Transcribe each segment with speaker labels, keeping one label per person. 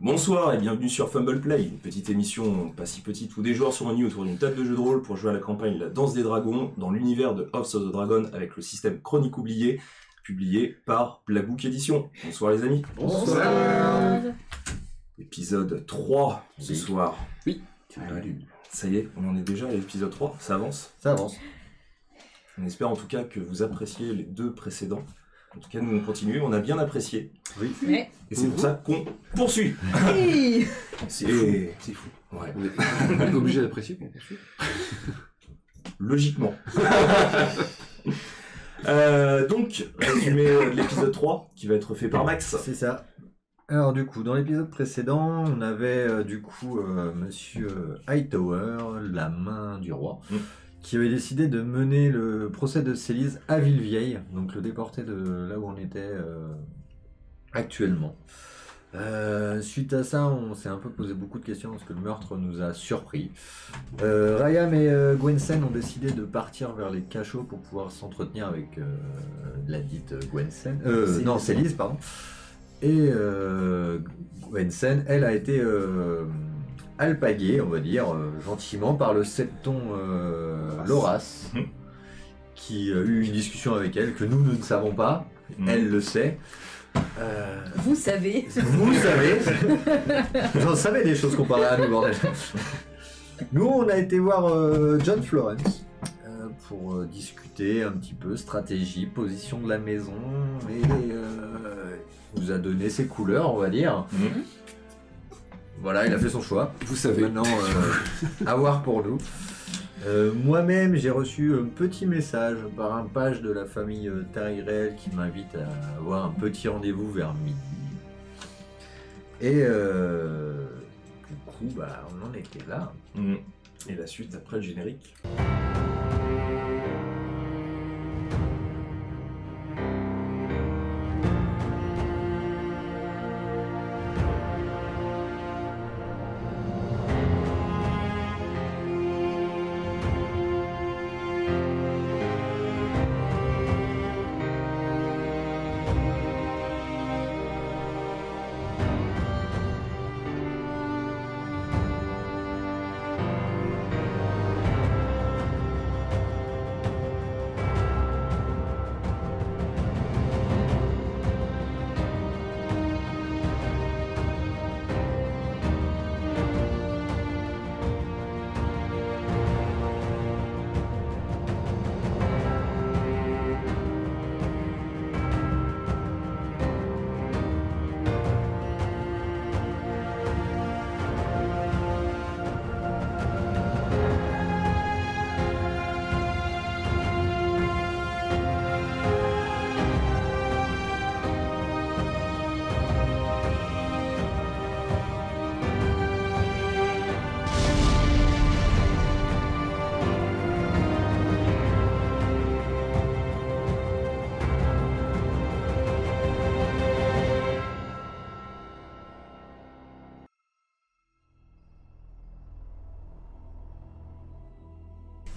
Speaker 1: Bonsoir et bienvenue sur Fumble Play, une petite émission pas si petite où des joueurs sont réunis autour d'une table de jeu de rôle pour jouer à la campagne La Danse des Dragons dans l'univers de House of the Dragon avec le système Chronique Oubliée, publié par Blackbook Édition. Bonsoir les amis.
Speaker 2: Bonsoir.
Speaker 1: Épisode 3 ce soir.
Speaker 2: Oui.
Speaker 1: Ouais. Ça y est, on en est déjà à l'épisode 3, ça avance.
Speaker 2: Ça avance.
Speaker 1: On espère en tout cas que vous appréciez les deux précédents. En tout cas, nous on continue, on a bien apprécié.
Speaker 2: Oui.
Speaker 3: Ouais.
Speaker 1: Et c'est pour ça qu'on poursuit.
Speaker 3: Oui.
Speaker 1: C'est fou. C'est fou. Ouais.
Speaker 2: On est obligé d'apprécier qu'on poursuit.
Speaker 1: Logiquement. Donc, résumé de l'épisode 3, qui va être fait par Max.
Speaker 4: C'est ça. Alors du coup, dans l'épisode précédent, on avait Monsieur Hightower, la main du roi, qui avait décidé de mener le procès de Célise à Villevieille, donc le déporter de là où on était actuellement. Suite à ça, on s'est un peu posé beaucoup de questions parce que le meurtre nous a surpris. Rayam et Gwensen ont décidé de partir vers les cachots pour pouvoir s'entretenir avec la dite Gwensen. Non, Célise, pardon. Et Gwensen, elle a été alpaguée, on va dire, gentiment par le septon Loras, qui a eu une discussion avec elle que nous ne savons pas. Elle le sait.
Speaker 3: Vous savez.
Speaker 4: Vous savez. J'en savais des choses comparées à nous, bordel. Nous, on a été voir John Florence pour discuter un petit peu stratégie, position de la maison, et il nous a donné ses couleurs, on va dire. Voilà, il a fait son choix.
Speaker 2: Vous savez.
Speaker 4: Maintenant, à voir pour nous. Moi-même, j'ai reçu un petit message par un page de la famille Tyrell qui m'invite à avoir un petit rendez-vous vers midi. Et du coup, bah, on en était là.
Speaker 1: Et la suite après le générique.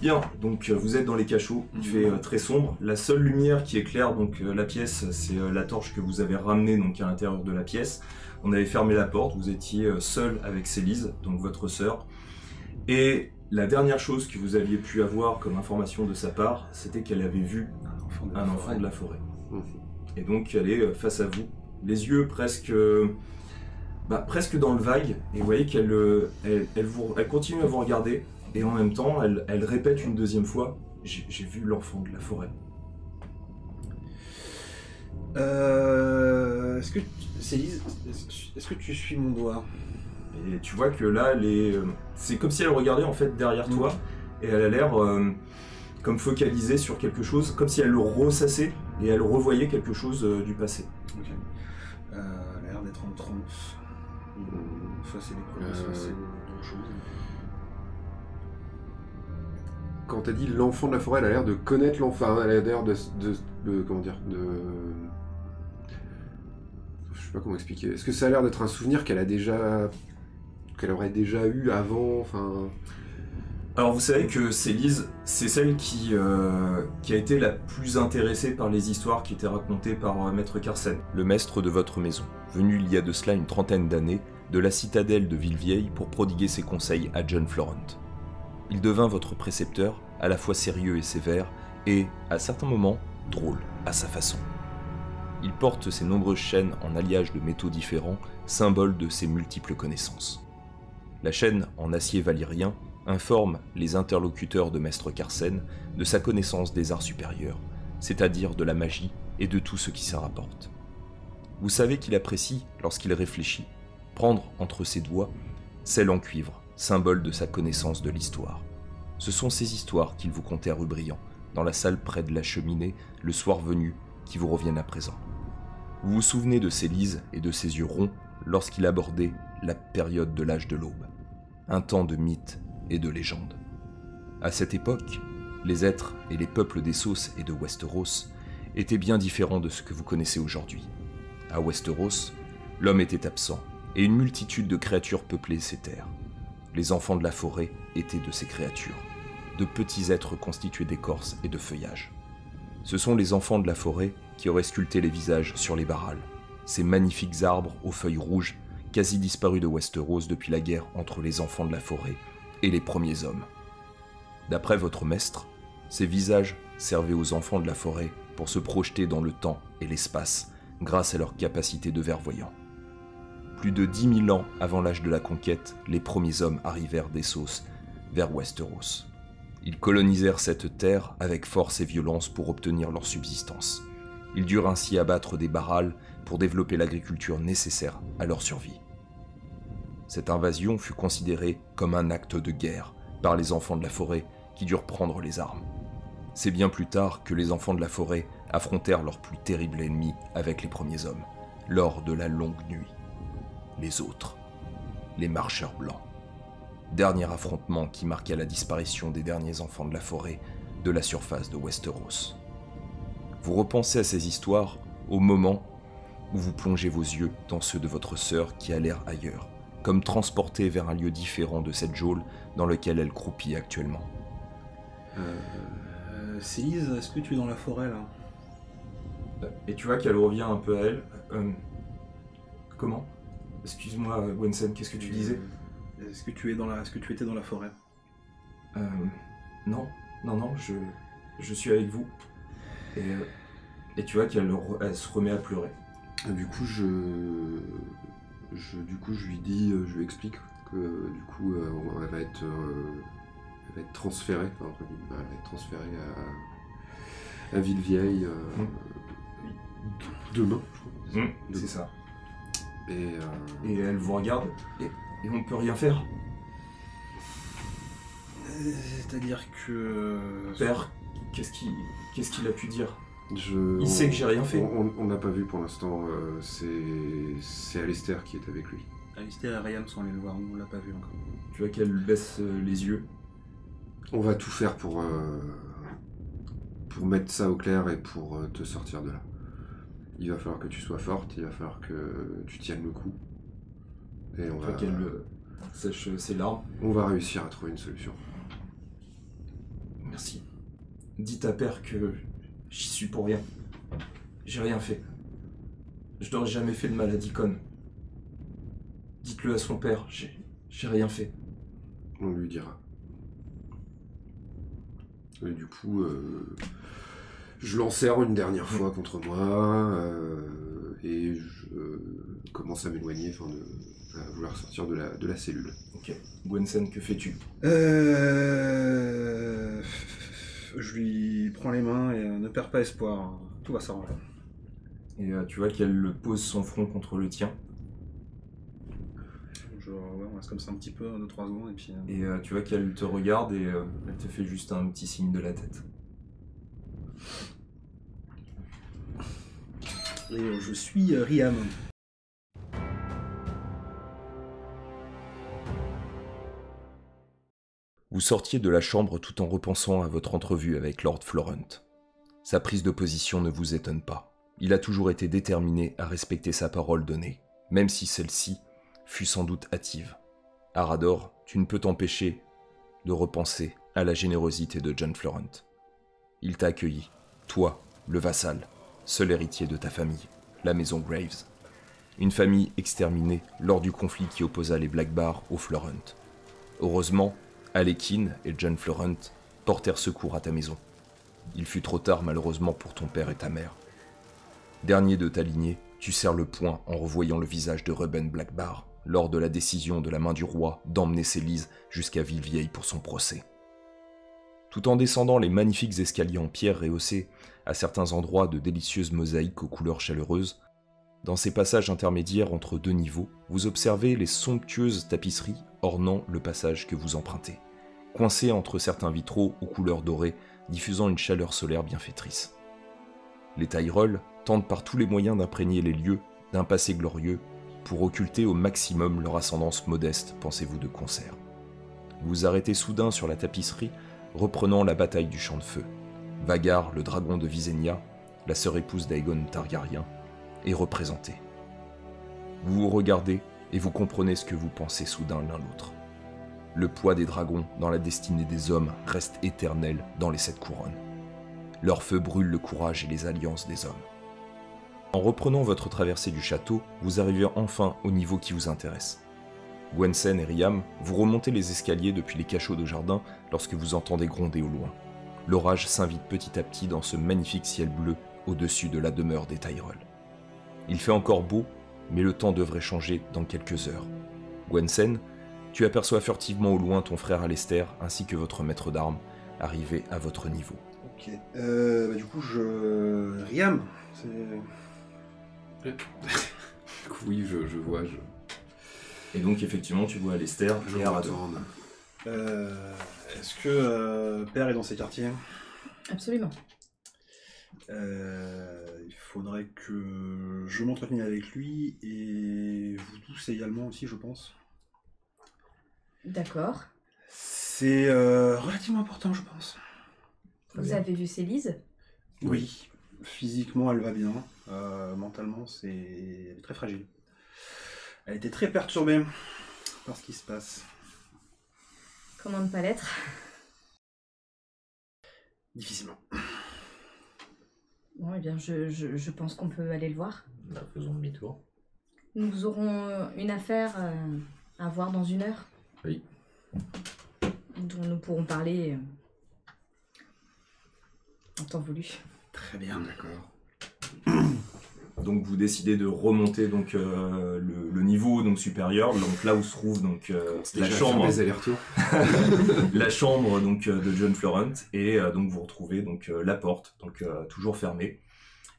Speaker 1: Bien, donc vous êtes dans les cachots, il fait très sombre. La seule lumière qui éclaire donc la pièce, c'est la torche que vous avez ramenée donc à l'intérieur de la pièce. On avait fermé la porte, vous étiez seul avec Célise, donc votre sœur. Et la dernière chose que vous aviez pu avoir comme information de sa part, c'était qu'elle avait vu un enfant de la forêt. Et donc elle est face à vous, les yeux presque dans le vague, et vous voyez qu'elle elle continue à vous regarder. Et en même temps, elle répète une deuxième fois, j'ai vu l'enfant de la forêt.
Speaker 2: Célise, est-ce que tu suis mon doigt?
Speaker 1: Et tu vois que là, c'est comme si elle regardait en fait derrière toi, et elle a l'air comme focalisée sur quelque chose, comme si elle le ressassait, et elle revoyait quelque chose du passé.
Speaker 5: Ok. Elle a l'air d'être en transe. Soit c'est des premiers, soit c'est autre chose.
Speaker 2: Quand t'as dit l'enfant de la forêt, elle a l'air de connaître l'enfant, elle a l'air de comment dire, je sais pas comment expliquer. Est-ce que ça a l'air d'être un souvenir qu'elle aurait déjà eu avant, enfin...
Speaker 1: Alors vous savez que Célise, c'est celle qui a été la plus intéressée par les histoires qui étaient racontées par Maître Carsen, le maître de votre maison. Venu il y a de cela une trentaine d'années,
Speaker 6: de la citadelle de Villevieille pour prodiguer ses conseils à John Florent. Il devint votre précepteur, à la fois sérieux et sévère, et, à certains moments, drôle à sa façon. Il porte ses nombreuses chaînes en alliage de métaux différents, symbole de ses multiples connaissances. La chaîne en acier valyrien informe les interlocuteurs de Maître Carsen de sa connaissance des arts supérieurs, c'est-à-dire de la magie et de tout ce qui s'y rapporte. Vous savez qu'il apprécie, lorsqu'il réfléchit, prendre entre ses doigts celle en cuivre, symbole de sa connaissance de l'histoire. Ce sont ces histoires qu'il vous contait à Rubriand, dans la salle près de la cheminée, le soir venu, qui vous reviennent à présent. Vous vous souvenez de ses lises et de ses yeux ronds lorsqu'il abordait la période de l'âge de l'aube, un temps de mythes et de légendes. À cette époque, les êtres et les peuples d'Essos et de Westeros étaient bien différents de ce que vous connaissez aujourd'hui. À Westeros, l'homme était absent, et une multitude de créatures peuplaient ces terres. Les enfants de la forêt étaient de ces créatures, de petits êtres constitués d'écorce et de feuillage. Ce sont les enfants de la forêt qui auraient sculpté les visages sur les barrales, ces magnifiques arbres aux feuilles rouges, quasi disparus de Westeros depuis la guerre entre les enfants de la forêt et les premiers hommes. D'après votre maître, ces visages servaient aux enfants de la forêt pour se projeter dans le temps et l'espace grâce à leur capacité de vervoyant. Plus de 10 000 ans avant l'âge de la conquête, les premiers hommes arrivèrent d'Essos vers Westeros. Ils colonisèrent cette terre avec force et violence pour obtenir leur subsistance. Ils durent ainsi abattre des barrales pour développer l'agriculture nécessaire à leur survie. Cette invasion fut considérée comme un acte de guerre par les enfants de la forêt qui durent prendre les armes. C'est bien plus tard que les enfants de la forêt affrontèrent leur plus terrible ennemi avec les premiers hommes, lors de la longue nuit. Les autres, les marcheurs blancs. Dernier affrontement qui marqua la disparition des derniers enfants de la forêt de la surface de Westeros. Vous repensez à ces histoires au moment où vous plongez vos yeux dans ceux de votre sœur qui allèrent ailleurs, comme transportés vers un lieu différent de cette geôle dans lequel elle croupit actuellement.
Speaker 5: Célise, est-ce que tu es dans la forêt là?
Speaker 1: Et tu vois qu'elle revient un peu à elle. Comment? Excuse-moi, Gwensen, qu'est-ce que tu disais?
Speaker 5: Est-ce que tu étais dans la forêt?
Speaker 1: Non, je suis avec vous. Et tu vois qu'elle se remet à pleurer.
Speaker 2: Du coup, je lui dis, je lui explique que du coup, elle va être transférée, enfin, entre guillemets, elle va être transférée à Villevieille demain, je crois.
Speaker 1: C'est ça.
Speaker 2: Et
Speaker 1: elle vous regarde et on peut rien faire.
Speaker 5: C'est-à-dire que...
Speaker 1: Père, qu'est-ce qu'il a pu dire?
Speaker 2: il
Speaker 1: sait que j'ai rien fait.
Speaker 2: On n'a pas vu pour l'instant, c'est Alistair qui est avec lui.
Speaker 5: Alistair et Rayam sont allés le voir, nous on l'a pas vu encore.
Speaker 1: Tu vois qu'elle baisse les yeux.
Speaker 2: On va tout faire pour mettre ça au clair et pour te sortir de là. Il va falloir que tu sois forte, il va falloir que tu tiennes le coup. Et on va...
Speaker 1: qu'elle sèche ses larmes.
Speaker 2: On va réussir à trouver une solution.
Speaker 1: Merci. Dites à Père que j'y suis pour rien. J'ai rien fait. Je n'aurais jamais fait de mal à Deacon. Dites-le à son père, j'ai rien fait.
Speaker 2: On lui dira. Et du coup, je l'enserre une dernière fois contre moi, et je commence à m'éloigner, à vouloir sortir de la cellule.
Speaker 1: Ok. Gwensen, que fais-tu?
Speaker 5: Je lui prends les mains et ne perds pas espoir, tout va s'arranger.
Speaker 1: Et tu vois qu'elle pose son front contre le tien.
Speaker 5: On reste comme ça un petit peu, 2-3 secondes, et puis...
Speaker 1: Et tu vois qu'elle te regarde et elle te fait juste un petit signe de la tête.
Speaker 5: Et je suis Riam.
Speaker 6: Vous sortiez de la chambre tout en repensant à votre entrevue avec Lord Florent. Sa prise de position ne vous étonne pas. Il a toujours été déterminé à respecter sa parole donnée, même si celle-ci fut sans doute hâtive. Arador, tu ne peux t'empêcher de repenser à la générosité de John Florent. Il t'a accueilli, toi, le vassal, seul héritier de ta famille, la maison Graves. une famille exterminée lors du conflit qui opposa les Blackbars aux Florent. Heureusement, Alekin et John Florent portèrent secours à ta maison. Il fut trop tard malheureusement pour ton père et ta mère. Dernier de ta lignée, tu serres le poing en revoyant le visage de Reuben Blackbar lors de la décision de la main du roi d'emmener Célise jusqu'à Villevieille pour son procès. Tout en descendant les magnifiques escaliers en pierre rehaussés, à certains endroits de délicieuses mosaïques aux couleurs chaleureuses, dans ces passages intermédiaires entre deux niveaux, vous observez les somptueuses tapisseries ornant le passage que vous empruntez, coincées entre certains vitraux aux couleurs dorées, diffusant une chaleur solaire bienfaitrice. Les Tyrell tentent par tous les moyens d'imprégner les lieux d'un passé glorieux pour occulter au maximum leur ascendance modeste, pensez-vous de concert. Vous vous arrêtez soudain sur la tapisserie, reprenant la bataille du champ de feu. Vagar, le dragon de Visenya, la sœur épouse d'Aegon Targaryen, est représenté. Vous vous regardez et vous comprenez ce que vous pensez soudain l'un l'autre. Le poids des dragons dans la destinée des hommes reste éternel dans les 7 couronnes. Leur feu brûle le courage et les alliances des hommes. En reprenant votre traversée du château, vous arrivez enfin au niveau qui vous intéresse. Gwensen et Riam, vous remontez les escaliers depuis les cachots de jardin lorsque vous entendez gronder au loin. L'orage s'invite petit à petit dans ce magnifique ciel bleu au-dessus de la demeure des Tyrell. Il fait encore beau, mais le temps devrait changer dans quelques heures. Gwensen, tu aperçois furtivement au loin ton frère Alester ainsi que votre maître d'armes arriver à votre niveau.
Speaker 5: Ok. Du coup, Riam, c'est...
Speaker 2: Oui, je vois.
Speaker 1: Et donc effectivement tu vois Alester et Arato.
Speaker 5: Est-ce que Père est dans ces quartiers?
Speaker 3: Absolument.
Speaker 5: Il faudrait que je m'entretienne avec lui et vous tous également aussi, je pense.
Speaker 3: D'accord.
Speaker 5: C'est relativement important, je pense.
Speaker 3: Vous avez vu Célise?
Speaker 5: Oui. Physiquement, elle va bien. Mentalement, elle est très fragile. Elle était très perturbée par ce qui se passe.
Speaker 3: Comment ne pas l'être?
Speaker 5: Difficilement.
Speaker 3: Bon, eh bien, je pense qu'on peut aller le voir.
Speaker 4: Bah, faisons demi-tour.
Speaker 3: Nous aurons une affaire à voir dans 1 heure.
Speaker 4: Oui.
Speaker 3: Dont nous pourrons parler en temps voulu.
Speaker 5: Très bien, d'accord.
Speaker 1: Donc vous décidez de remonter donc le niveau donc supérieur, donc là où se trouve donc la chambre,
Speaker 2: les allers-retours.
Speaker 1: la chambre donc de John Florent et donc vous retrouvez donc la porte donc toujours fermée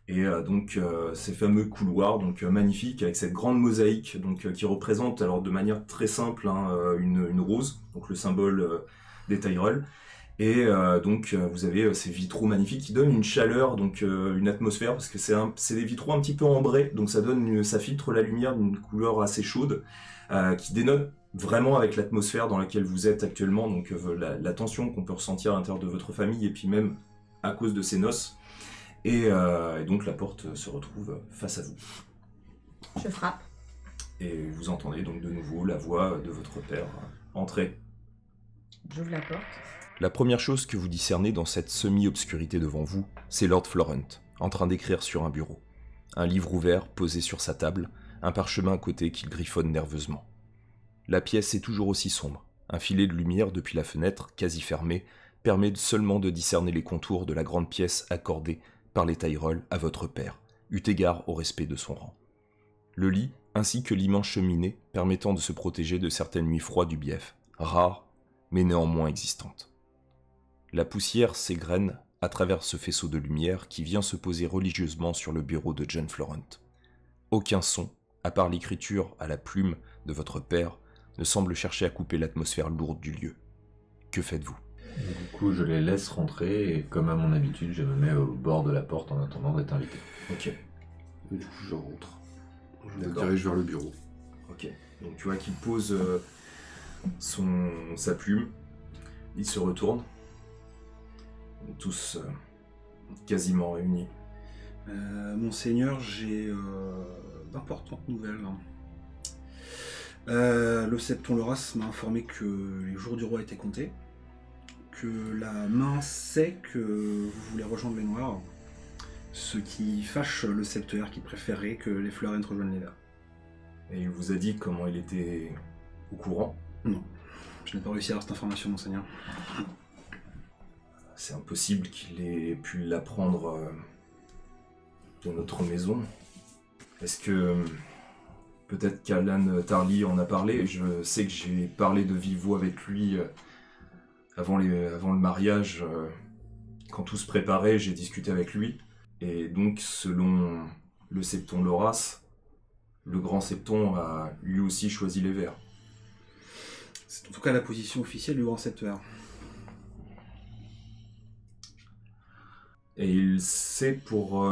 Speaker 1: et donc ces fameux couloirs donc magnifiques avec cette grande mosaïque donc qui représente alors de manière très simple une rose donc le symbole des Tyrell. Et donc vous avez ces vitraux magnifiques qui donnent une chaleur, donc une atmosphère, parce que c'est des vitraux un petit peu ambrés, donc ça filtre la lumière d'une couleur assez chaude, qui dénote vraiment avec l'atmosphère dans laquelle vous êtes actuellement, donc la tension qu'on peut ressentir à l'intérieur de votre famille, et puis même à cause de ces noces. Et donc la porte se retrouve face à vous.
Speaker 3: Je frappe.
Speaker 1: Et vous entendez donc de nouveau la voix de votre père entrer.
Speaker 3: J'ouvre la porte.
Speaker 6: La première chose que vous discernez dans cette semi-obscurité devant vous, c'est Lord Florent, en train d'écrire sur un bureau. Un livre ouvert posé sur sa table, un parchemin à côté qu'il griffonne nerveusement. La pièce est toujours aussi sombre. Un filet de lumière depuis la fenêtre, quasi fermée, permet seulement de discerner les contours de la grande pièce accordée par les Tyrell à votre père, eu égard au respect de son rang. Le lit, ainsi que l'immense cheminée, permettant de se protéger de certaines nuits froides du bief, rares, mais néanmoins existantes. La poussière s'égrène à travers ce faisceau de lumière qui vient se poser religieusement sur le bureau de John Florent. Aucun son, à part l'écriture à la plume de votre père, ne semble chercher à couper l'atmosphère lourde du lieu. Que faites-vous?
Speaker 4: Du coup, je les laisse rentrer et comme à mon habitude, je me mets au bord de la porte en attendant d'être invité.
Speaker 1: Ok.
Speaker 2: Et du coup, je rentre. Je me
Speaker 1: D'accord.
Speaker 2: dirige vers le bureau.
Speaker 1: Ok. Donc tu vois qu'il pose sa plume, il se retourne. Tous quasiment réunis.
Speaker 5: Monseigneur, j'ai d'importantes nouvelles. Le Septon Loras m'a informé que les jours du roi étaient comptés, que la main sait que vous voulez rejoindre les Noirs, ce qui fâche le Scepteur qui préférerait que les Florent rejoignent les Verts.
Speaker 1: Et il vous a dit comment il était au courant?
Speaker 5: Non. Je n'ai pas réussi à avoir cette information, monseigneur.
Speaker 1: C'est impossible qu'il ait pu l'apprendre de notre maison. Est-ce que peut-être qu'Alan Tarly en a parlé? Je sais que j'ai parlé de vive voix avec lui avant le mariage. Quand tout se préparait, j'ai discuté avec lui. Et donc, selon le septon Loras, le grand septon a lui aussi choisi les verts.
Speaker 5: C'est en tout cas la position officielle du grand scepteur.
Speaker 1: Et il sait pour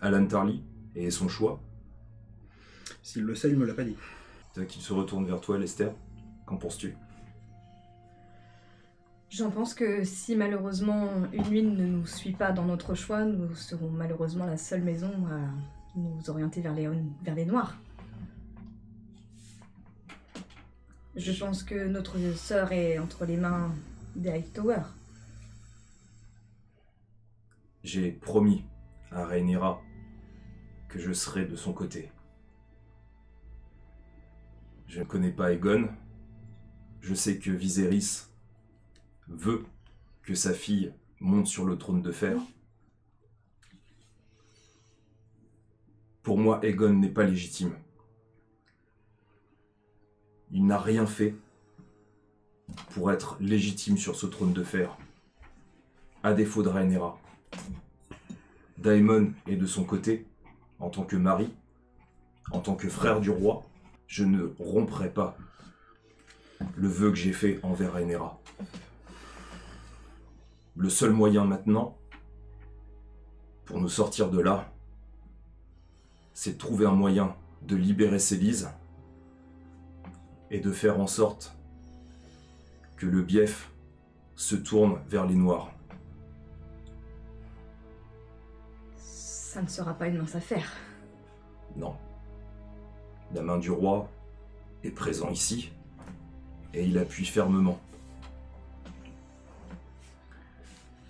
Speaker 1: Alan Tarly et son choix.
Speaker 5: S'il le sait, il me l'a pas dit.
Speaker 1: Qu'il se retourne vers toi, Lester. Qu'en penses-tu?
Speaker 3: J'en pense que si malheureusement une huile ne nous suit pas dans notre choix, nous serons malheureusement la seule maison à nous orienter vers les noirs. Je pense que notre sœur est entre les mains des Hightower.
Speaker 1: J'ai promis à Rhaenyra que je serai de son côté. Je ne connais pas Aegon. Je sais que Viserys veut que sa fille monte sur le trône de fer. Pour moi, Aegon n'est pas légitime. Il n'a rien fait pour être légitime sur ce trône de fer, à défaut de Rhaenyra. Daemon est de son côté, en tant que mari, en tant que frère du roi. Je ne romprai pas le vœu que j'ai fait envers Rhaenyra. Le seul moyen maintenant, pour nous sortir de là, c'est de trouver un moyen de libérer Célise et de faire en sorte que le Bief se tourne vers les Noirs.
Speaker 3: Ça ne sera pas une mince affaire.
Speaker 1: Non. La main du roi est présente ici et il appuie fermement.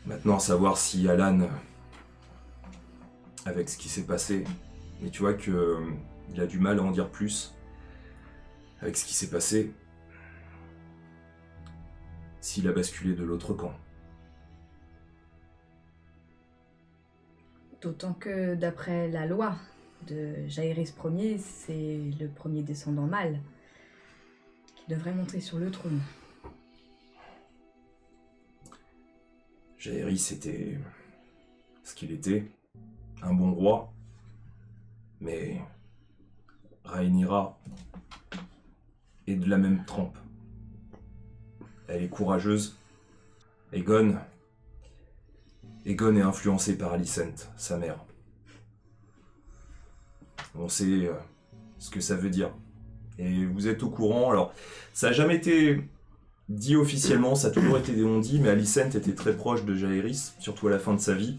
Speaker 1: Maintenant, à savoir si Alan, avec ce qui s'est passé, mais tu vois que il a du mal à en dire plus, avec ce qui s'est passé, s'il a basculé de l'autre camp.
Speaker 3: D'autant que d'après la loi de Jaehaerys Ier, c'est le premier descendant mâle qui devrait monter sur le trône.
Speaker 1: Jaehaerys était ce qu'il était, un bon roi, mais Rhaenyra est de la même trempe. Elle est courageuse. Aegon est influencé par Alicent, sa mère. On sait ce que ça veut dire. Et vous êtes au courant. Alors, ça n'a jamais été dit officiellement, ça a toujours été des on-dit, mais Alicent était très proche de Jaehaerys, surtout à la fin de sa vie.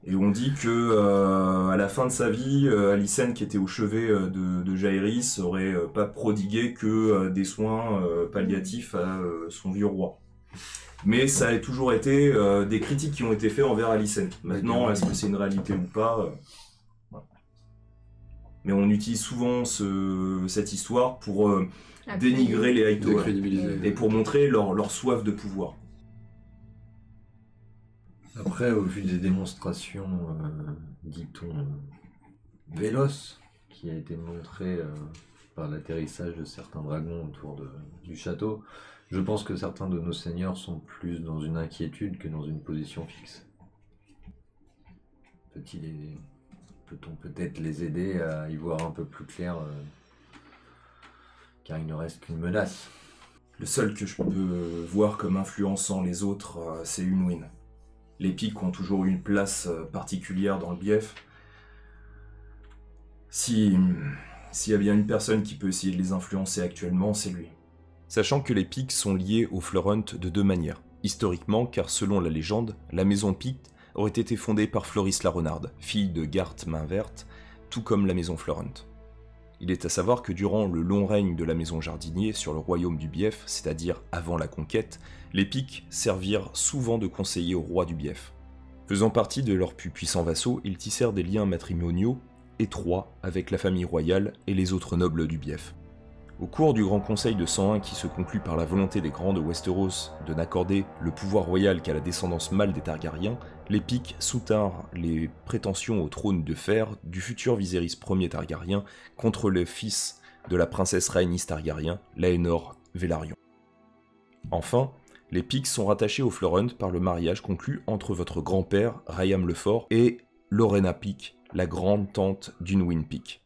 Speaker 1: Et on dit que à la fin de sa vie, Alicent, qui était au chevet de Jaehaerys, aurait pas prodigué que des soins palliatifs à son vieux roi. Mais ça a toujours été des critiques qui ont été faites envers Alicent. Maintenant, est-ce que c'est une réalité ou pas voilà. Mais on utilise souvent cette histoire pour dénigrer les Hightower et pour montrer leur soif de pouvoir.
Speaker 4: Après, au vu des démonstrations, dit-on, véloces, qui a été montré par l'atterrissage de certains dragons autour du château, je pense que certains de nos seigneurs sont plus dans une inquiétude que dans une position fixe. Peut-on peut-être les aider à y voir un peu plus clair, car il ne reste qu'une menace.
Speaker 1: Le seul que je peux voir comme influençant les autres, c'est Unwin. Les pics ont toujours eu une place particulière dans le Bief. S'il y a bien une personne qui peut essayer de les influencer actuellement, c'est lui.
Speaker 6: Sachant que les Pics sont liés aux Florent de deux manières. Historiquement, car selon la légende, la maison Pic aurait été fondée par Floris la Renarde, fille de Garth Mainverte, tout comme la maison Florent. Il est à savoir que durant le long règne de la maison Jardinier sur le royaume du Bief, c'est-à-dire avant la conquête, les Pics servirent souvent de conseillers au roi du Bief. Faisant partie de leurs plus puissants vassaux, ils tissèrent des liens matrimoniaux étroit avec la famille royale et les autres nobles du Bief. Au cours du Grand Conseil de 101 qui se conclut par la volonté des grands de Westeros de n'accorder le pouvoir royal qu'à la descendance mâle des Targaryens, les Picts soutinrent les prétentions au trône de fer du futur Viserys Ier Targaryen contre le fils de la princesse Rhaenys Targaryen, Laenor Velaryon. Enfin, les Picts sont rattachés au Florent par le mariage conclu entre votre grand-père, Rayam le Fort, et Lorena Pict, la grande tante d'Unwin Pict.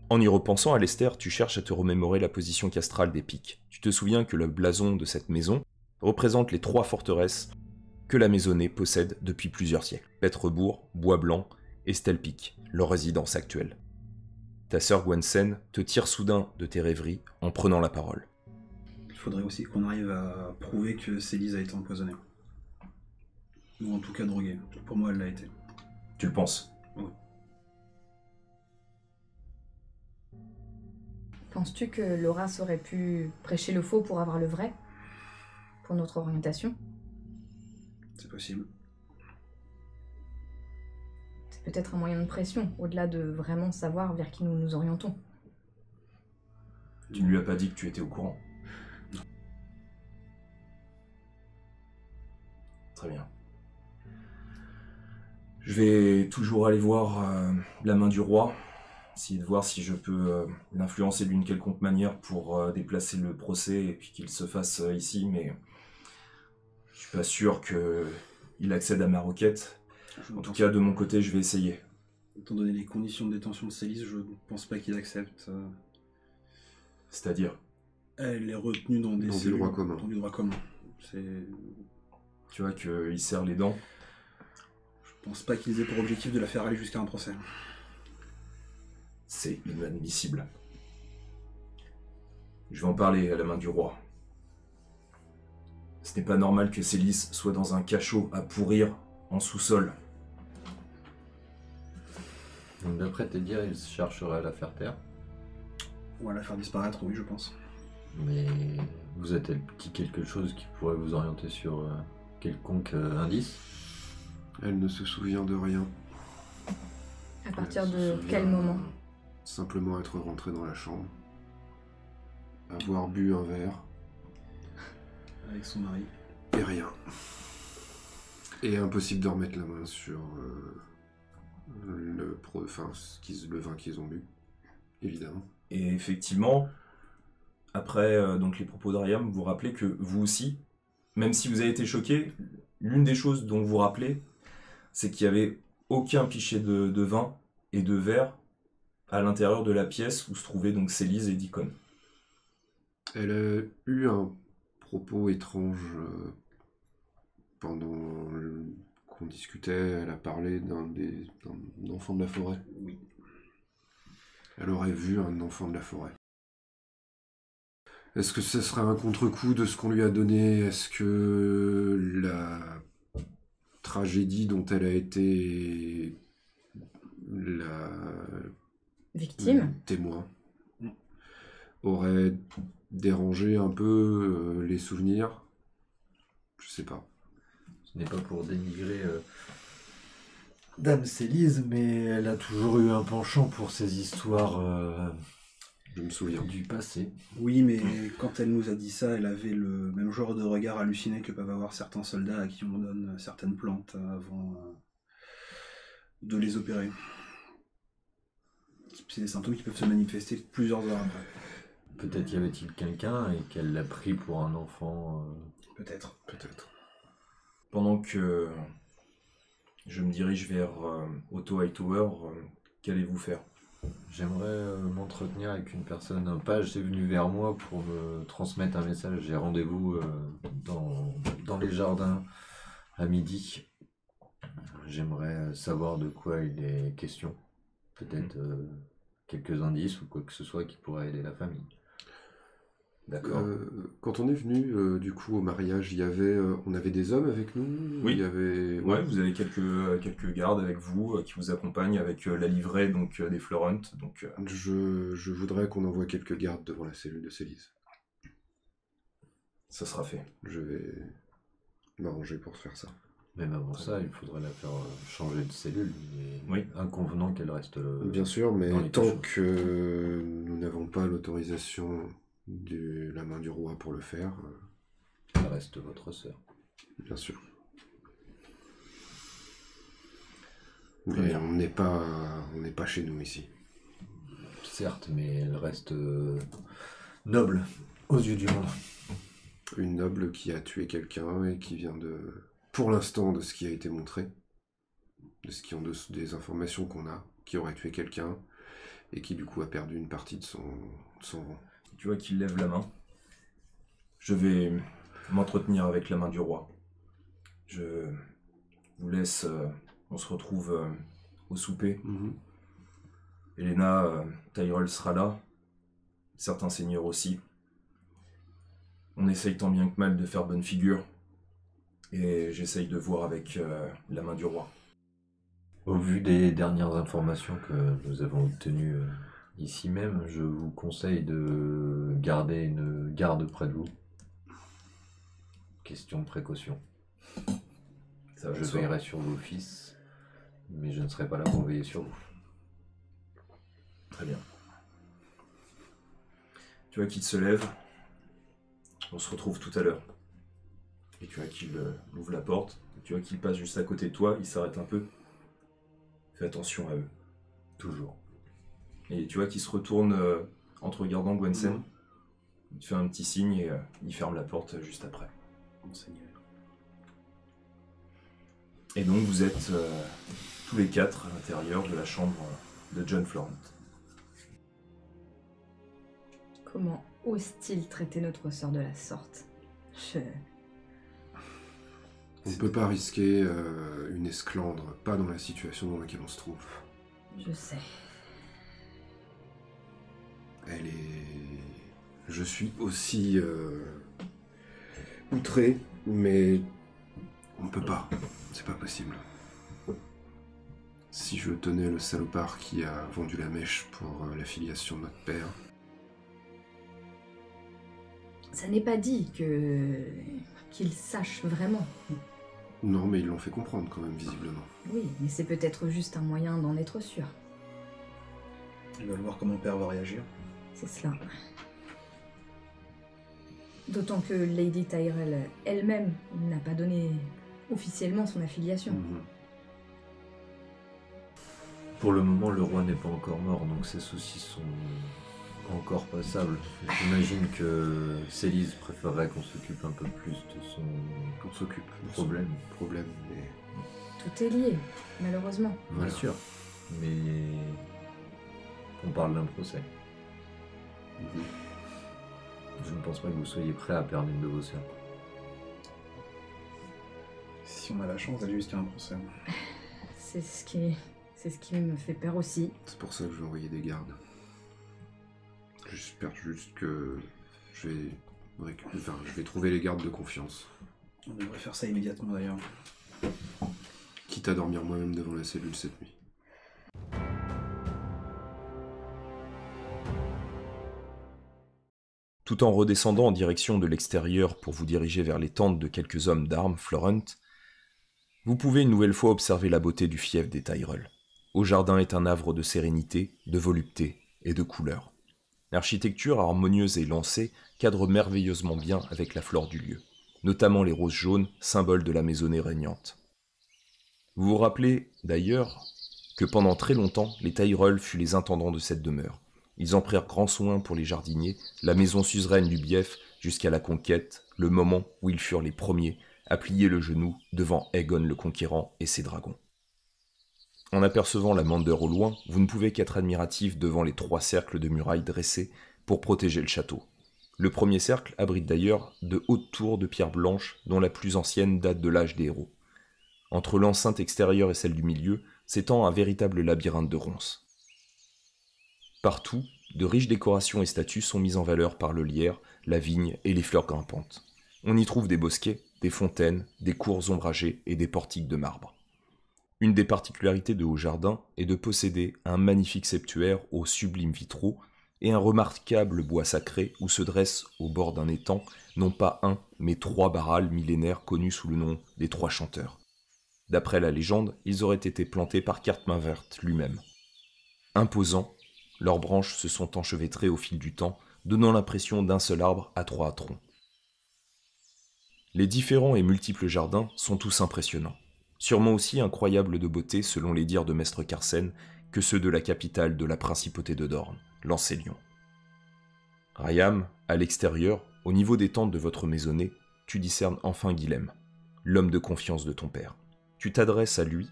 Speaker 6: En y repensant, Alester, tu cherches à te remémorer la position castrale des Picts. Tu te souviens que le blason de cette maison représente les 3 forteresses que la maisonnée possède depuis plusieurs siècles. Petrebourg, Bois-Blanc et Stelpic, leur résidence actuelle. Ta sœur Gwensen te tire soudain de tes rêveries en prenant la parole.
Speaker 5: Il faudrait aussi qu'on arrive à prouver que Célise a été empoisonnée. Ou en tout cas droguée. Pour moi, elle l'a été.
Speaker 1: Tu le penses?
Speaker 5: Oui.
Speaker 3: Penses-tu que Loras aurait pu prêcher le faux pour avoir le vrai? Pour notre orientation?
Speaker 5: C'est possible.
Speaker 3: C'est peut-être un moyen de pression, au-delà de vraiment savoir vers qui nous nous orientons.
Speaker 1: Tu ne lui as pas dit que tu étais au courant?
Speaker 5: Non.
Speaker 1: Très bien. Je vais toujours aller voir la main du roi, essayer de voir si je peux l'influencer d'une quelconque manière pour déplacer le procès et puis qu'il se fasse ici, mais je suis pas sûr qu'il accède à ma requête. En tout cas, de mon côté, je vais essayer.
Speaker 5: Étant donné les conditions de détention de Célise, je ne pense pas qu'il accepte.
Speaker 1: C'est-à-dire,
Speaker 5: Elle est retenue dans des
Speaker 2: Dans du
Speaker 5: cellules,
Speaker 2: droit commun.
Speaker 5: Dans du droit commun. C'est...
Speaker 1: tu vois qu'il serre les dents.
Speaker 5: Je pense pas qu'ils aient pour objectif de la faire aller jusqu'à un procès.
Speaker 1: C'est inadmissible. Je vais en parler à la main du roi. Ce n'est pas normal que Célise soit dans un cachot à pourrir en sous-sol.
Speaker 4: Donc d'après tes dires, il chercherait à la faire taire.
Speaker 5: Ou à la faire disparaître, oui, je pense.
Speaker 4: Mais vous a-t-elle dit quelque chose qui pourrait vous orienter sur quelconque indice?
Speaker 2: Elle ne se souvient de rien.
Speaker 3: À partir
Speaker 2: Elle se
Speaker 3: de
Speaker 2: souvient
Speaker 3: quel moment?
Speaker 2: Simplement être rentrée dans la chambre, avoir bu un verre,
Speaker 5: Avec son mari.
Speaker 2: et rien. Et impossible de remettre la main sur le vin qu'ils ont bu, évidemment.
Speaker 1: Et effectivement, après donc les propos d'Ariam, vous vous rappelez que vous aussi, même si vous avez été choqué, l'une des choses dont vous vous rappelez, c'est qu'il n'y avait aucun pichet de vin et de verre à l'intérieur de la pièce où se trouvaient donc Célise et Deacon.
Speaker 2: Elle a eu un propos étrange pendant qu'on discutait. Elle a parlé d'un enfant de la forêt.
Speaker 5: Oui.
Speaker 2: Elle aurait vu un enfant de la forêt. Est-ce que ce serait un contre-coup de ce qu'on lui a donné? Est-ce que la tragédie dont elle a été la
Speaker 3: Victime?
Speaker 2: témoin aurait dérangé un peu les souvenirs? Je sais pas.
Speaker 4: Ce n'est pas pour dénigrer Dame Célise, mais elle a toujours eu un penchant pour ces histoires
Speaker 2: Je me souviens.
Speaker 4: du passé.
Speaker 5: Oui, mais quand elle nous a dit ça, elle avait le même genre de regard halluciné que peuvent avoir certains soldats à qui on donne certaines plantes avant de les opérer. C'est des symptômes qui peuvent se manifester plusieurs heures après.
Speaker 4: Peut-être y avait-il quelqu'un et qu'elle l'a pris pour un enfant.
Speaker 5: Peut-être.
Speaker 2: Peut-être.
Speaker 1: Pendant que je me dirige vers Otto Hightower, qu'allez-vous faire?
Speaker 4: J'aimerais m'entretenir avec une personne. Un page est venu vers moi pour me transmettre un message. J'ai rendez-vous dans les jardins à midi. J'aimerais savoir de quoi il est question. Peut-être quelques indices ou quoi que ce soit qui pourrait aider la famille.
Speaker 1: D'accord.
Speaker 2: Quand on est venu du coup au mariage, on avait des hommes avec nous?
Speaker 1: Oui.
Speaker 2: Il y avait...
Speaker 1: Ouais, vous avez quelques gardes avec vous qui vous accompagnent avec la livrée donc des Florent. Donc
Speaker 2: Je voudrais qu'on envoie quelques gardes devant la cellule de Célise.
Speaker 1: ça sera fait.
Speaker 2: Je vais m'arranger pour faire ça.
Speaker 4: Même avant ça, il faudrait la faire changer de cellule. Il est inconvenant qu'elle reste.
Speaker 2: Bien sûr, mais
Speaker 4: dans les
Speaker 2: tant
Speaker 4: cachots.
Speaker 2: que nous n'avons pas l'autorisation de la main du roi pour le faire,
Speaker 4: Elle reste votre sœur.
Speaker 2: bien sûr.
Speaker 1: Très
Speaker 2: Mais
Speaker 1: bien.
Speaker 2: on n'est pas chez nous ici.
Speaker 4: Certes, mais elle reste noble aux yeux du monde.
Speaker 2: Une noble qui a tué quelqu'un et qui vient pour l'instant, de ce qui a été montré, des informations qu'on a, qui aurait tué quelqu'un et qui du coup a perdu une partie de son rang.
Speaker 1: Tu vois qu'il lève la main. Je vais m'entretenir avec la main du roi. Je vous laisse, on se retrouve au souper. Elena, Tyrell sera là, certains seigneurs aussi. On essaye tant bien que mal de faire bonne figure, et j'essaye de voir avec la main du roi.
Speaker 4: Au vu des dernières informations que nous avons obtenues ici même, je vous conseille de garder une garde près de vous. Question de précaution.
Speaker 1: Ça va
Speaker 4: Je
Speaker 1: de soi.
Speaker 4: veillerai sur vos fils, mais je ne serai pas là pour veiller sur vous.
Speaker 1: Très bien. Tu vois qu'il se lève. On se retrouve tout à l'heure. Et tu vois qu'il ouvre la porte. Et tu vois qu'il passe juste à côté de toi. Il s'arrête un peu. Fais attention à eux.
Speaker 4: Toujours.
Speaker 1: Et tu vois qu'il se retourne en te regardant, Gwensen. Il te fait un petit signe et il ferme la porte juste après.
Speaker 5: Monseigneur.
Speaker 1: Et donc vous êtes tous les quatre à l'intérieur de la chambre de John Florent.
Speaker 3: Comment ose-t-il traiter notre sœur de la sorte?
Speaker 2: On ne peut pas risquer une esclandre, pas dans la situation dans laquelle on se trouve.
Speaker 3: Je sais.
Speaker 2: Je suis aussi outré, mais on peut pas. C'est pas possible. Si je tenais le salopard qui a vendu la mèche pour la filiation de notre père,
Speaker 3: Ça n'est pas dit qu'il sache vraiment.
Speaker 2: non, mais ils l'ont fait comprendre quand même, visiblement.
Speaker 3: Oui, mais c'est peut-être juste un moyen d'en être sûr.
Speaker 5: Ils veulent voir comment père va réagir.
Speaker 3: C'est cela. D'autant que Lady Tyrell elle-même n'a pas donné officiellement son affiliation.
Speaker 4: Pour le moment, le roi n'est pas encore mort, donc ses soucis sont encore passables. J'imagine que Célise préférerait qu'on s'occupe un peu plus de son
Speaker 2: Qu'on s'occupe de son
Speaker 4: problème.
Speaker 2: problème, mais
Speaker 3: Tout est lié, malheureusement.
Speaker 2: voilà.
Speaker 4: Bien sûr, mais on parle d'un procès. Je ne pense pas que vous soyez prêt à perdre une de vos sœurs.
Speaker 5: Si on a la chance d'aller jusqu'à un procès.
Speaker 3: C'est ce qui me fait peur aussi.
Speaker 2: C'est pour ça que je vais envoyer des gardes. J'espère juste que je vais trouver les gardes de confiance.
Speaker 5: On devrait faire ça immédiatement d'ailleurs.
Speaker 2: Quitte à dormir moi-même devant la cellule cette nuit.
Speaker 6: Tout en redescendant en direction de l'extérieur pour vous diriger vers les tentes de quelques hommes d'armes, Florent, vous pouvez une nouvelle fois observer la beauté du fief des Tyrell. Au jardin est un havre de sérénité, de volupté et de couleur. L'architecture harmonieuse et lancée cadre merveilleusement bien avec la flore du lieu, notamment les roses jaunes, symboles de la maisonnée régnante. Vous vous rappelez, d'ailleurs, que pendant très longtemps, les Tyrell furent les intendants de cette demeure. Ils en prirent grand soin pour les jardiniers, la maison suzeraine du Bief, jusqu'à la conquête, le moment où ils furent les premiers à plier le genou devant Aegon le Conquérant et ses dragons. En apercevant la Mander au loin, vous ne pouvez qu'être admiratif devant les 3 cercles de murailles dressés pour protéger le château. Le premier cercle abrite d'ailleurs de hautes tours de pierre blanche dont la plus ancienne date de l'âge des héros. Entre l'enceinte extérieure et celle du milieu s'étend un véritable labyrinthe de ronces. Partout, de riches décorations et statues sont mises en valeur par le lierre, la vigne et les fleurs grimpantes. On y trouve des bosquets, des fontaines, des cours ombragées et des portiques de marbre. Une des particularités de Haut-Jardin est de posséder un magnifique septuaire aux sublimes vitraux et un remarquable bois sacré où se dressent au bord d'un étang non pas un, mais 3 barrales millénaires connus sous le nom des 3 chanteurs. D'après la légende, ils auraient été plantés par Cartmain-Vert lui-même. Imposants, leurs branches se sont enchevêtrées au fil du temps, donnant l'impression d'un seul arbre à 3 troncs. Les différents et multiples jardins sont tous impressionnants, sûrement aussi incroyables de beauté selon les dires de Maître Carsen que ceux de la capitale de la principauté de Dorne, Lancélion. Rayam, à l'extérieur, au niveau des tentes de votre maisonnée, tu discernes enfin Guilhem, l'homme de confiance de ton père. Tu t'adresses à lui,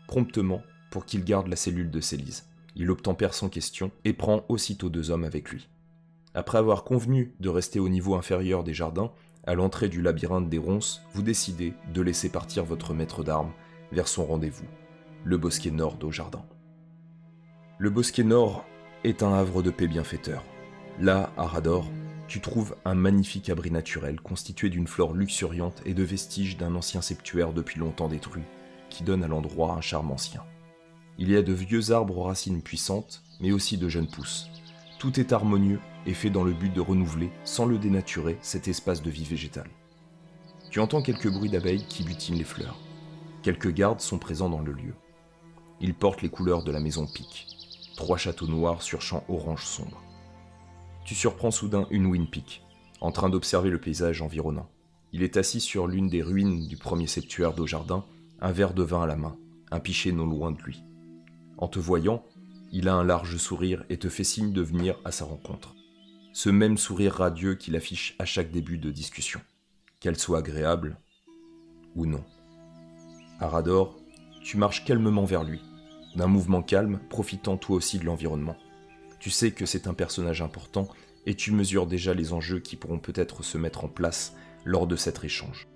Speaker 6: promptement, pour qu'il garde la cellule de Célise. Il obtempère sans question et prend aussitôt 2 hommes avec lui. Après avoir convenu de rester au niveau inférieur des jardins, à l'entrée du labyrinthe des ronces, vous décidez de laisser partir votre maître d'armes vers son rendez-vous, le bosquet nord d'Au Jardin. Le bosquet nord est un havre de paix bienfaiteur. Là, à Rador, tu trouves un magnifique abri naturel constitué d'une flore luxuriante et de vestiges d'un ancien septuaire depuis longtemps détruit, qui donne à l'endroit un charme ancien. Il y a de vieux arbres aux racines puissantes, mais aussi de jeunes pousses. Tout est harmonieux et fait dans le but de renouveler, sans le dénaturer, cet espace de vie végétale. Tu entends quelques bruits d'abeilles qui butinent les fleurs. Quelques gardes sont présents dans le lieu. Ils portent les couleurs de la maison Pique. 3 châteaux noirs sur champ orange sombre. Tu surprends soudain Unwin Pique, en train d'observer le paysage environnant. Il est assis sur l'une des ruines du premier septuaire d'Au Jardin, un verre de vin à la main, un pichet non loin de lui. En te voyant, il a un large sourire et te fait signe de venir à sa rencontre. Ce même sourire radieux qu'il affiche à chaque début de discussion, qu'elle soit agréable ou non. À Rador, tu marches calmement vers lui, d'un mouvement calme, profitant toi aussi de l'environnement. Tu sais que c'est un personnage important et tu mesures déjà les enjeux qui pourront peut-être se mettre en place lors de cet échange.